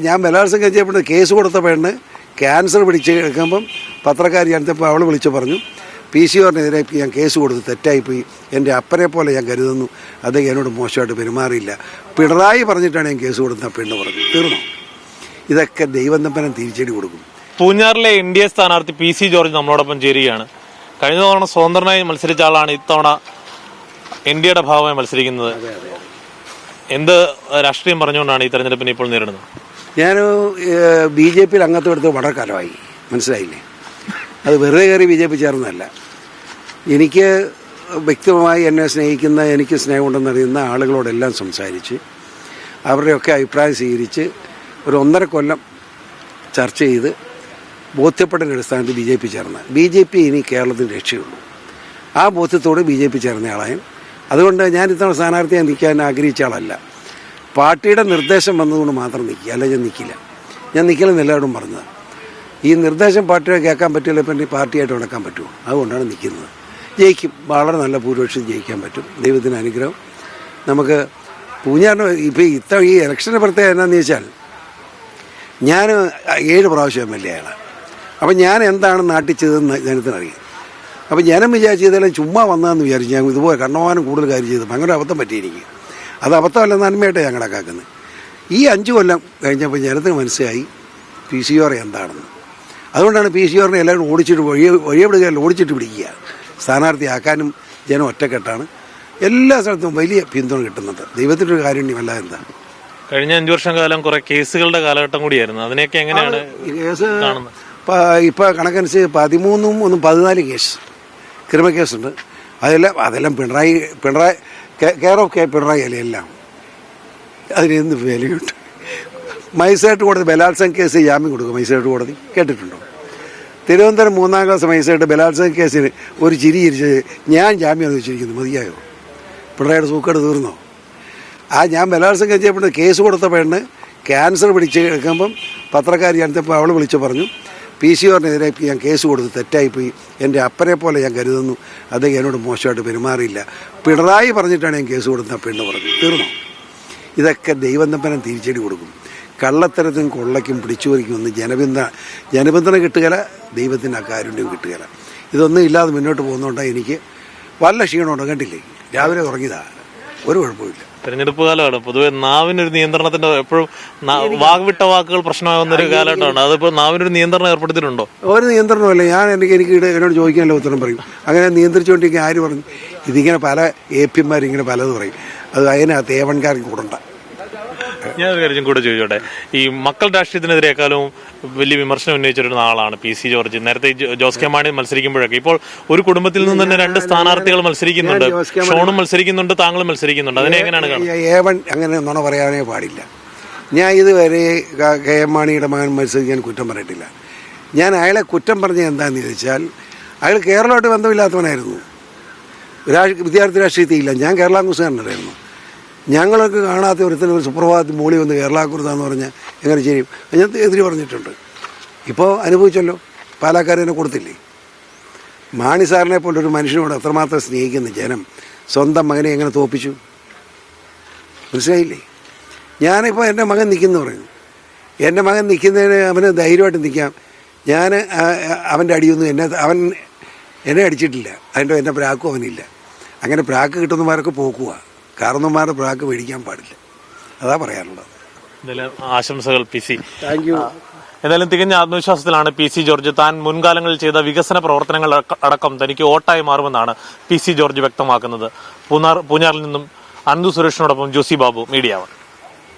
ഞാൻ ബലാത്സംഗം ചെയ്യപ്പെട്ട് കേസ് കൊടുത്ത പെണ്ണ് ക്യാൻസർ പിടിച്ച് എടുക്കുമ്പം പത്രക്കാരി അടുത്തപ്പോൾ അവൾ വിളിച്ചു പറഞ്ഞു PCR-നെതിരെ ഞാൻ കേസ് കൊടുത്ത് തെറ്റായിപ്പോയി, എൻ്റെ അപ്പനെ പോലെ ഞാൻ കരുതുന്നു, അദ്ദേഹം എന്നോട് മോശമായിട്ട് പെരുമാറിയില്ല, പിണറായി പറഞ്ഞിട്ടാണ് ഞാൻ കേസ് കൊടുത്ത പെണ്ണ് പറഞ്ഞു. തീർന്നു. ഇതൊക്കെ ദൈവം തമ്പനം തിരിച്ചടി കൊടുക്കും. പൂഞ്ഞാറിലെ NDA സ്ഥാനാർത്ഥി PC ജോർജ് നമ്മളോടൊപ്പം ചേരുകയാണ്. കഴിഞ്ഞ തവണ സ്വതന്ത്രനായി മത്സരിച്ച ആളാണ് ഇത്തവണ NDAയുടെ ഭാഗമായി മത്സരിക്കുന്നത്. എന്ത് രാഷ്ട്രീയം പറഞ്ഞുകൊണ്ടാണ് ഈ തെരഞ്ഞെടുപ്പിനെ ഇപ്പോൾ നേരിടുന്നത്? ഞാൻ BJP-യിൽ അംഗത്വം എടുത്ത് വളരെ കാലമായി, മനസ്സിലായില്ലേ? അത് വെറുതെ കയറി BJP ചേർന്നതല്ല. എനിക്ക് വ്യക്തിപരമായി എന്നെ സ്നേഹിക്കുന്ന, എനിക്ക് സ്നേഹമുണ്ടെന്നറിയുന്ന ആളുകളോടെല്ലാം സംസാരിച്ച് അവരുടെയൊക്കെ അഭിപ്രായം സ്വീകരിച്ച് ഒരു 1.5 കൊല്ലം ചർച്ച ചെയ്ത് ബോധ്യപ്പെട്ടതിൻ്റെ അടിസ്ഥാനത്തിൽ BJP ചേർന്ന് BJP ഇനി കേരളത്തിന് രക്ഷയുള്ളൂ. ആ ബോധ്യത്തോട് BJP ചേർന്നയാളായ അതുകൊണ്ട് ഞാൻ ഇത്തവണ സ്ഥാനാർത്ഥിയായി നിൽക്കാൻ ആഗ്രഹിച്ച ആളല്ല. പാർട്ടിയുടെ നിർദ്ദേശം വന്നതുകൊണ്ട് മാത്രം നിൽക്കുക, അല്ല ഞാൻ നിൽക്കില്ല. ഞാൻ നിൽക്കില്ലെന്ന് എല്ലാവരും പറഞ്ഞത്. ഈ നിർദ്ദേശം പാർട്ടിയെ കേൾക്കാൻ പറ്റില്ല, പിന്നെ പാർട്ടിയായിട്ട് നടക്കാൻ പറ്റുമോ? അതുകൊണ്ടാണ് നിൽക്കുന്നത്. ജയിക്കും, വളരെ നല്ല ഭൂരിപക്ഷം ജയിക്കാൻ പറ്റും, ദൈവത്തിന് അനുഗ്രഹം. നമുക്ക് പൂഞ്ഞാറിന് ഇപ്പോൾ ഈ ഇലക്ഷന് പ്രത്യേകം എന്നാന്ന് ചോദിച്ചാൽ ഞാൻ 7 പ്രാവശ്യം MLA ആണ്. അപ്പം ഞാൻ എന്താണ് നാട്ടിൽ ചെയ്തതെന്ന് ജനത്തിനറിയാം. അപ്പം ജനം വിചാരിച്ച് ഇതെല്ലാം ചുമ്മാ വന്നതെന്ന് വിചാരിച്ചു. ഞാൻ ഇതുപോലെ കണ്ണമാനം കൂടുതൽ കാര്യം ചെയ്തു, ഭയങ്കര അബദ്ധം പറ്റി എനിക്ക്. അത് അബദ്ധമല്ല, നന്മയായിട്ട് ഞാൻ കണക്കാക്കുന്നത്. ഈ 5 കൊല്ലം കഴിഞ്ഞപ്പോൾ ജനത്തിന് മനസ്സിലായി PCR എന്താണെന്ന്. അതുകൊണ്ടാണ് PCR-നെ എല്ലാവരും ഓടിച്ചിട്ട് വഴിയെവിടുകയല്ല, ഓടിച്ചിട്ട് പിടിക്കുക. സ്ഥാനാർത്ഥിയാക്കാനും ജനം ഒറ്റക്കെട്ടാണ്. എല്ലാ സ്ഥലത്തും വലിയ പിന്തുണ കിട്ടുന്നുണ്ട്. ദൈവത്തിൻ്റെ ഒരു കാരുണ്യമല്ല എന്താ. കഴിഞ്ഞ 5 വർഷം കാലം കുറെ കേസുകളുടെ കാലഘട്ടം കൂടിയായിരുന്നു. അതിനെയൊക്കെ എങ്ങനെയാണ് കേസ്? ഇപ്പോൾ കണക്കനുസരിച്ച് 14 കേസ്, ക്രിമിനൽ കേസുണ്ട്. അതെല്ലാം പിണറായി കെയർ ഓഫ് പിണറായി അല്ലേ എല്ലാം. അതിനെന്ത് വിലയുണ്ട്? മജിസ്ട്രേറ്റ് കോടതി ബലാത്സംഗ കേസ് ജാമ്യം കൊടുക്കും. മജിസ്ട്രേറ്റ് കോടതി കേട്ടിട്ടുണ്ടോ? തിരുവനന്തപുരം 3ാം ക്ലാസ് മജിസ്ട്രേറ്റ് ബലാത്സംഗ കേസിന് ഒരു ചിരി ചിരിച്ച് ഞാൻ ജാമ്യം അനുവദിച്ചിരിക്കുന്നു. മതിയായോ? പിണറായിയുടെ സൂക്കേട് തീർന്നോ? ഞാൻ ബലാത്സംഗം ചെയ്യപ്പെട്ട് കേസ് കൊടുത്ത പെണ്ണ് ക്യാൻസർ പിടിച്ച് എടുക്കുമ്പം പത്രക്കാരി അടുത്തപ്പോൾ അവൾ വിളിച്ചു പറഞ്ഞു PCR-നെതിരെ ഞാൻ കേസ് കൊടുത്ത് തെറ്റായിപ്പോയി, എൻ്റെ അപ്പനെ പോലെ ഞാൻ കരുതുന്നു, അദ്ദേഹം എന്നോട് മോശമായിട്ട് പെരുമാറിയില്ല, പിണറായി പറഞ്ഞിട്ടാണ് ഞാൻ കേസ് കൊടുത്ത പെണ്ണ് പറഞ്ഞു. തീർന്നു. ഇതൊക്കെ ദൈവം തമ്പനം തിരിച്ചടി കൊടുക്കും. കള്ളത്തരത്തിനും കൊള്ളയ്ക്കും പിടിച്ചുപറിക്കും ഒന്നും ജനപിന്തുണ കിട്ടുകയില്ല, ദൈവത്തിൻ്റെ അക്കാരുണ്യം കിട്ടുകയില്ല. ഇതൊന്നും ഇല്ലാതെ മുന്നോട്ട് പോകുന്നതുകൊണ്ടാണ് എനിക്ക് വല്ല ക്ഷീണമുണ്ടോ? കണ്ടില്ലേ, രാവിലെ ഉറങ്ങിയതാ, ഒരു കുഴപ്പമില്ല. തെരഞ്ഞെടുപ്പ് കാലമാണ്, പൊതുവെ നാവിനൊരു നിയന്ത്രണത്തിന്റെ എപ്പോഴും വാഗ്വിട്ട വാക്കുകൾ പ്രശ്നമാകുന്നൊരു കാലഘട്ടമാണ്. അതിപ്പോൾ നാവിനൊരു നിയന്ത്രണം ഏർപ്പെടുത്തിയിട്ടുണ്ടോ? ഒരു നിയന്ത്രണമല്ല. എനിക്ക് എന്നോട് ചോദിക്കാനല്ല ഉത്തരം പറയും. അങ്ങനെ നിയന്ത്രിച്ചുകൊണ്ടിരിക്കുക ആര് പറഞ്ഞു? ഇതിങ്ങനെ പല APമാരിങ്ങനെ പലത് പറയും. അത് അതിനകത്ത് ഏവൻകാർക്ക് കൂടണ്ട. ഞാനൊരു കാര്യം കൂടെ ചോദിച്ചോട്ടെ. ഈ മക്കൾ രാഷ്ട്രീയത്തിനെതിരെക്കാളും വലിയ വിമർശനം ഉന്നയിച്ചിരുന്ന ആളാണ് PC ജോർജ്. നേരത്തെ ജോസ് കെ മാണി മത്സരിക്കുമ്പോഴൊക്കെ ഇപ്പോൾ ഒരു കുടുംബത്തിൽ നിന്ന് തന്നെ 2 സ്ഥാനാർത്ഥികൾ മത്സരിക്കുന്നുണ്ട്. ഷോണും മത്സരിക്കുന്നുണ്ട്, താങ്കളും മത്സരിക്കുന്നുണ്ട്. അതിനെ എങ്ങനെയാണ് കാണുന്നത്? അങ്ങനെ നുണ പറയാനേ പാടില്ല. ഞാൻ ഇതുവരെ KM മാണിയുടെ മകൻ മത്സരിക്കാൻ കുറ്റം പറഞ്ഞിട്ടില്ല. ഞാൻ അയാളെ കുറ്റം പറഞ്ഞത് എന്താണെന്ന് ചോദിച്ചാൽ അയാൾ കേരളമായിട്ട് ബന്ധമില്ലാത്തവനായിരുന്നു. വിദ്യാർത്ഥി രാഷ്ട്രീയത്തിലില്ല. ഞാൻ കേരള കോൺഗ്രസ്സുകാരനായിരുന്നു. ഞങ്ങളൊക്കെ കാണാത്ത ഒരുത്തിന് ഒരു സുപ്രഭാതത്തിൽ മോളി വന്ന് കേരള കുറുതാന്ന് പറഞ്ഞാൽ എങ്ങനെ ചെയ്യും? ഞാൻ എതിര് പറഞ്ഞിട്ടുണ്ട്. ഇപ്പോൾ അനുഭവിച്ചല്ലോ, പാലക്കാരനെ കൊടുത്തില്ലേ? മാണി സാറിനെ പോലൊരു മനുഷ്യനോട് എത്രമാത്രം സ്നേഹിക്കുന്ന ജനം സ്വന്തം മകനെ എങ്ങനെ തോൽപ്പിച്ചു? മനസ്സിലായില്ലേ? ഞാനിപ്പോൾ എൻ്റെ മകൻ നിൽക്കുന്നു പറയുന്നു. എൻ്റെ മകൻ നിൽക്കുന്നതിന് അവന് ധൈര്യമായിട്ട് നിൽക്കാം. ഞാൻ അവൻ്റെ അടിയൊന്നും അവൻ എന്നെ അടിച്ചിട്ടില്ല. എൻ്റെ പ്രാക്കും അവനില്ല. അങ്ങനെ പ്രാക്ക് കിട്ടുന്നമാരൊക്കെ പോക്കുക. കാരണന്മാരുടെ പ്രാക്ക് മേടിക്കാൻ പാടില്ല. അതാ പറയാനുള്ളത്. ആശംസകൾ PC. Thank you. എന്തായാലും തികഞ്ഞ ആത്മവിശ്വാസത്തിലാണ് PC ജോർജ്. താൻ മുൻകാലങ്ങളിൽ ചെയ്ത വികസന പ്രവർത്തനങ്ങൾ അടക്കം തനിക്ക് വോട്ടായി മാറുമെന്നാണ് PC ജോർജ് വ്യക്തമാക്കുന്നത്. പൂഞ്ഞാറിൽ നിന്നും അനന്തു സുരേഷിനോടൊപ്പം ജോസി ബാബു, മീഡിയ 1.